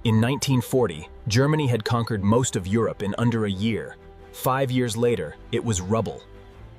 In 1940, Germany had conquered most of Europe in under a year. 5 years later, it was rubble.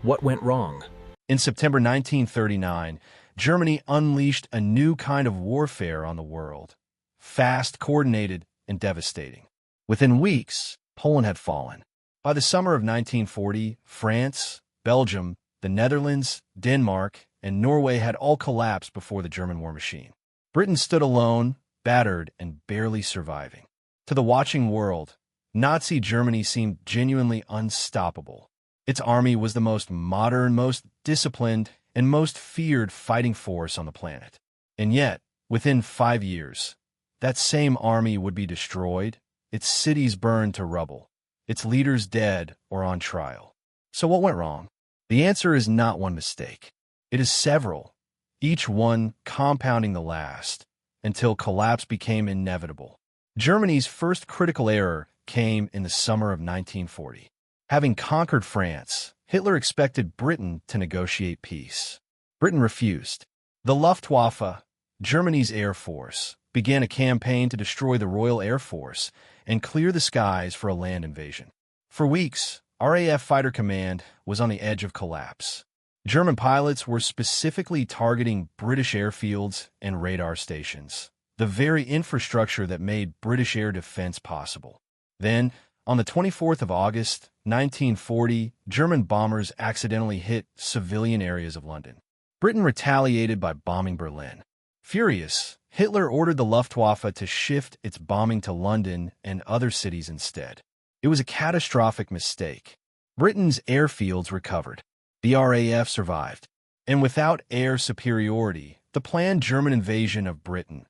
What went wrong? In September 1939, Germany unleashed a new kind of warfare on the world. Fast, coordinated, and devastating. Within weeks, Poland had fallen. By the summer of 1940, France, Belgium, the Netherlands, Denmark, and Norway had all collapsed before the German war machine. Britain stood alone, battered, and barely surviving. To the watching world, Nazi Germany seemed genuinely unstoppable. Its army was the most modern, most disciplined, and most feared fighting force on the planet. And yet, within 5 years, that same army would be destroyed, its cities burned to rubble, its leaders dead or on trial. So what went wrong? The answer is not one mistake. It is several, each one compounding the last, until collapse became inevitable. Germany's first critical error came in the summer of 1940. Having conquered France, Hitler expected Britain to negotiate peace. Britain refused. The Luftwaffe, Germany's air force, began a campaign to destroy the Royal Air Force and clear the skies for a land invasion. For weeks, RAF Fighter Command was on the edge of collapse. German pilots were specifically targeting British airfields and radar stations, the very infrastructure that made British air defense possible. Then, on the 24th of August, 1940, German bombers accidentally hit civilian areas of London. Britain retaliated by bombing Berlin. Furious, Hitler ordered the Luftwaffe to shift its bombing to London and other cities instead. It was a catastrophic mistake. Britain's airfields recovered. The RAF survived. And without air superiority, the planned German invasion of Britain,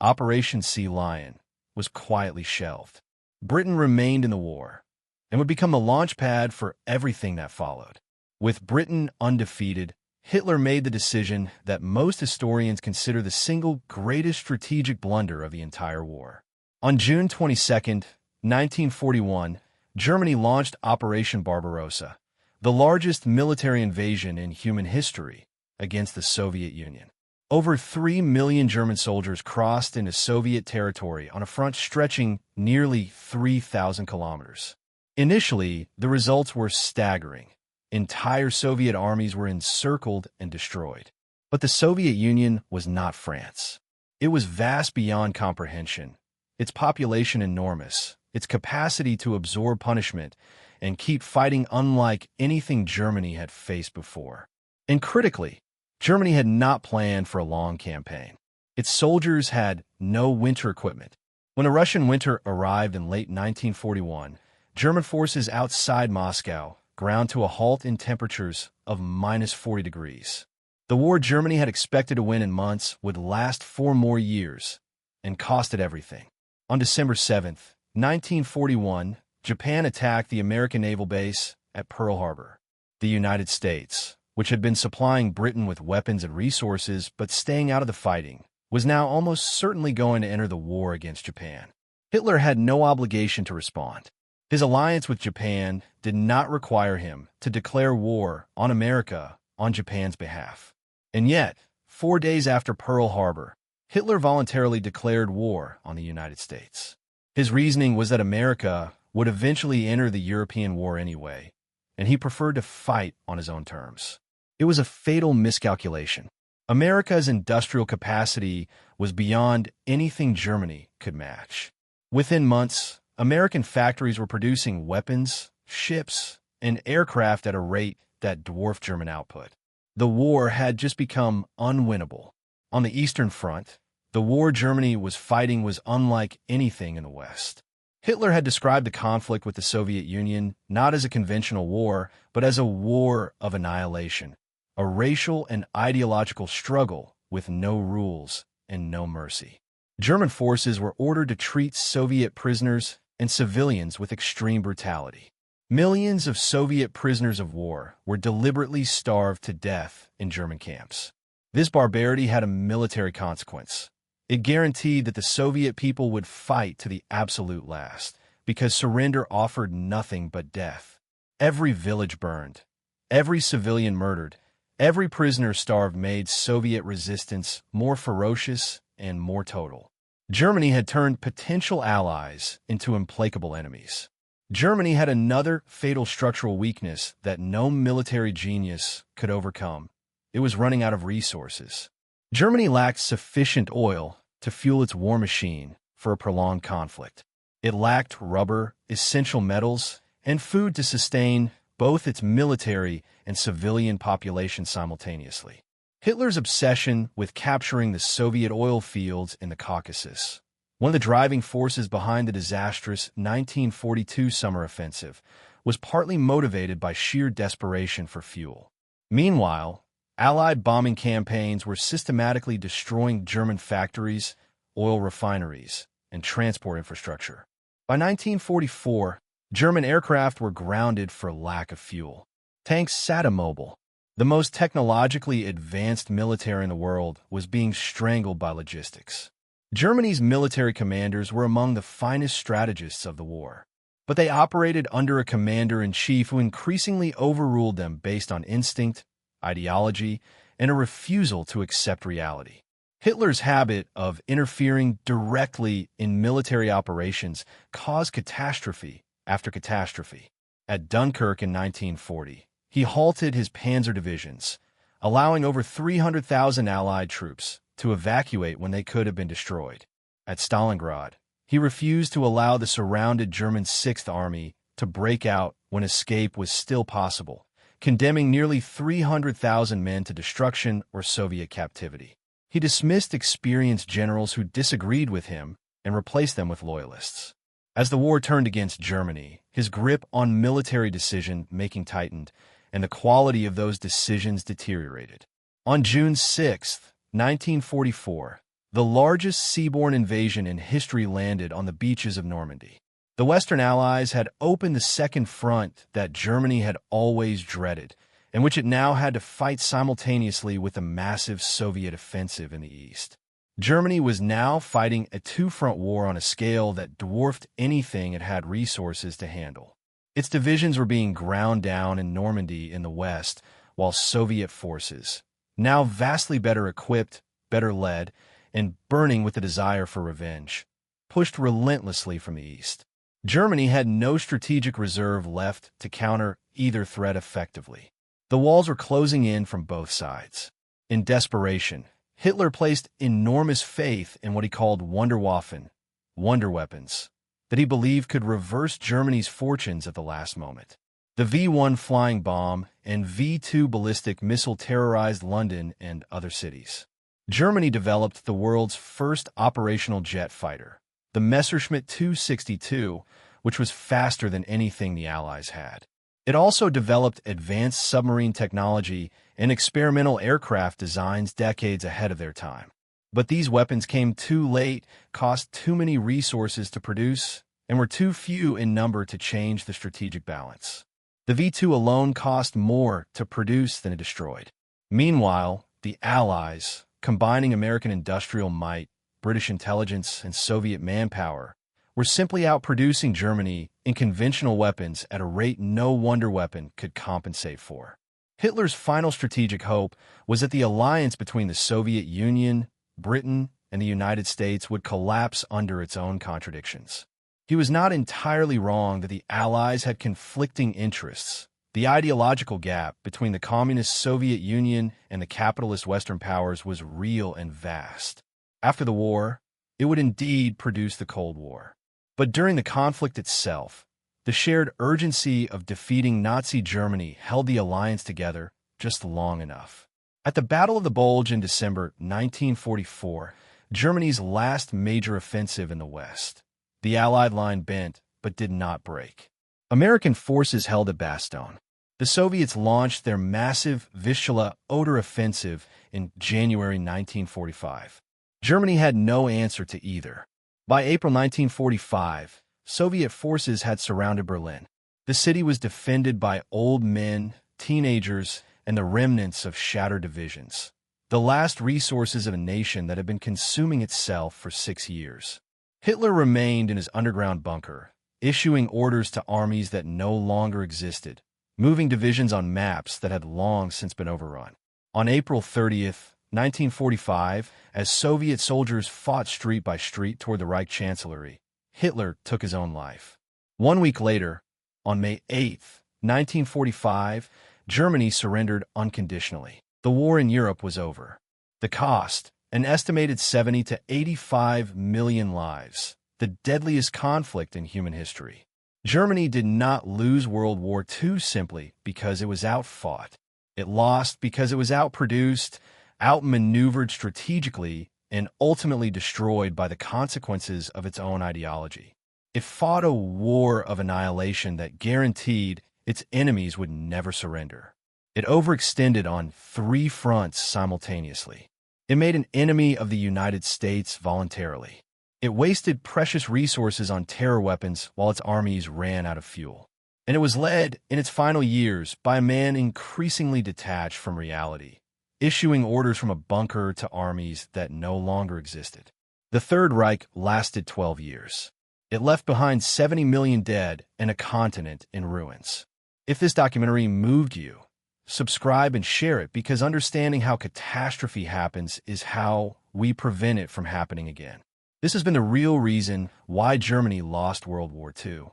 Operation Sea Lion, was quietly shelved. Britain remained in the war and would become the launch pad for everything that followed. With Britain undefeated, Hitler made the decision that most historians consider the single greatest strategic blunder of the entire war. On June 22, 1941, Germany launched Operation Barbarossa, the largest military invasion in human history, against the Soviet Union. Over 3 million German soldiers crossed into Soviet territory on a front stretching nearly 3,000 kilometers. Initially, the results were staggering. Entire Soviet armies were encircled and destroyed. But the Soviet Union was not France. It was vast beyond comprehension, its population enormous, its capacity to absorb punishment and keep fighting unlike anything Germany had faced before. And critically, Germany had not planned for a long campaign. Its soldiers had no winter equipment. When the Russian winter arrived in late 1941, German forces outside Moscow ground to a halt in temperatures of -40 degrees. The war Germany had expected to win in months would last 4 more years and cost it everything. On December 7, 1941, Japan attacked the American naval base at Pearl Harbor. The United States, which had been supplying Britain with weapons and resources but staying out of the fighting, was now almost certainly going to enter the war against Japan. Hitler had no obligation to respond. His alliance with Japan did not require him to declare war on America on Japan's behalf. And yet, 4 days after Pearl Harbor, Hitler voluntarily declared war on the United States. His reasoning was that America would eventually enter the European war anyway, and he preferred to fight on his own terms. It was a fatal miscalculation. America's industrial capacity was beyond anything Germany could match. Within months, American factories were producing weapons, ships, and aircraft at a rate that dwarfed German output. The war had just become unwinnable. On the Eastern Front, the war Germany was fighting was unlike anything in the West. Hitler had described the conflict with the Soviet Union not as a conventional war, but as a war of annihilation, a racial and ideological struggle with no rules and no mercy. German forces were ordered to treat Soviet prisoners and civilians with extreme brutality. Millions of Soviet prisoners of war were deliberately starved to death in German camps. This barbarity had a military consequence. It guaranteed that the Soviet people would fight to the absolute last, because surrender offered nothing but death. Every village burned, every civilian murdered, every prisoner starved made Soviet resistance more ferocious and more total. Germany had turned potential allies into implacable enemies. Germany had another fatal structural weakness that no military genius could overcome. It was running out of resources. Germany lacked sufficient oil to fuel its war machine for a prolonged conflict. It lacked rubber, essential metals, and food to sustain both its military and civilian population simultaneously. Hitler's obsession with capturing the Soviet oil fields in the Caucasus, one of the driving forces behind the disastrous 1942 summer offensive, was partly motivated by sheer desperation for fuel. Meanwhile, Allied bombing campaigns were systematically destroying German factories, oil refineries, and transport infrastructure. By 1944, German aircraft were grounded for lack of fuel. Tanks sat immobile. The most technologically advanced military in the world was being strangled by logistics. Germany's military commanders were among the finest strategists of the war, but they operated under a commander-in-chief who increasingly overruled them based on instinct, ideology, and a refusal to accept reality. Hitler's habit of interfering directly in military operations caused catastrophe after catastrophe. At Dunkirk in 1940, he halted his panzer divisions, allowing over 300,000 Allied troops to evacuate when they could have been destroyed. At Stalingrad, he refused to allow the surrounded German Sixth Army to break out when escape was still possible, condemning nearly 300,000 men to destruction or Soviet captivity. He dismissed experienced generals who disagreed with him and replaced them with loyalists. As the war turned against Germany, his grip on military decision-making tightened, and the quality of those decisions deteriorated. On June 6, 1944, the largest seaborne invasion in history landed on the beaches of Normandy. The Western Allies had opened the second front that Germany had always dreaded, and which it now had to fight simultaneously with a massive Soviet offensive in the east. Germany was now fighting a two-front war on a scale that dwarfed anything it had resources to handle. Its divisions were being ground down in Normandy in the west, while Soviet forces, now vastly better equipped, better led, and burning with the desire for revenge, pushed relentlessly from the east. Germany had no strategic reserve left to counter either threat effectively. The walls were closing in from both sides. In desperation, Hitler placed enormous faith in what he called Wunderwaffen, wonder weapons, that he believed could reverse Germany's fortunes at the last moment. The V-1 flying bomb and V-2 ballistic missile terrorized London and other cities. Germany developed the world's first operational jet fighter, the Messerschmitt 262, which was faster than anything the Allies had. It also developed advanced submarine technology and experimental aircraft designs decades ahead of their time. But these weapons came too late, cost too many resources to produce, and were too few in number to change the strategic balance. The V-2 alone cost more to produce than it destroyed. Meanwhile, the Allies, combining American industrial might, British intelligence, and Soviet manpower, were simply outproducing Germany in conventional weapons at a rate no wonder weapon could compensate for. Hitler's final strategic hope was that the alliance between the Soviet Union, Britain, and the United States would collapse under its own contradictions. He was not entirely wrong that the Allies had conflicting interests. The ideological gap between the communist Soviet Union and the capitalist Western powers was real and vast. After the war, it would indeed produce the Cold War. But during the conflict itself, the shared urgency of defeating Nazi Germany held the alliance together just long enough. At the Battle of the Bulge in December 1944, Germany's last major offensive in the West, the Allied line bent but did not break. American forces held at Bastogne. The Soviets launched their massive Vistula-Oder offensive in January 1945. Germany had no answer to either. By April 1945, Soviet forces had surrounded Berlin. The city was defended by old men, teenagers, and the remnants of shattered divisions, the last resources of a nation that had been consuming itself for 6 years. Hitler remained in his underground bunker, issuing orders to armies that no longer existed, moving divisions on maps that had long since been overrun. On April 30th, 1945, as Soviet soldiers fought street by street toward the Reich Chancellery, Hitler took his own life. 1 week later, on May 8, 1945, Germany surrendered unconditionally. The war in Europe was over. The cost, an estimated 70 to 85 million lives, the deadliest conflict in human history. Germany did not lose World War II simply because it was outfought. It lost because it was outproduced, outmaneuvered strategically, and ultimately destroyed by the consequences of its own ideology. It fought a war of annihilation that guaranteed its enemies would never surrender. It overextended on 3 fronts simultaneously. It made an enemy of the United States voluntarily. It wasted precious resources on terror weapons while its armies ran out of fuel. And it was led, in its final years, by a man increasingly detached from reality, issuing orders from a bunker to armies that no longer existed. The Third Reich lasted 12 years. It left behind 70 million dead and a continent in ruins. If this documentary moved you, subscribe and share it, because understanding how catastrophe happens is how we prevent it from happening again. This has been the real reason why Germany lost World War II.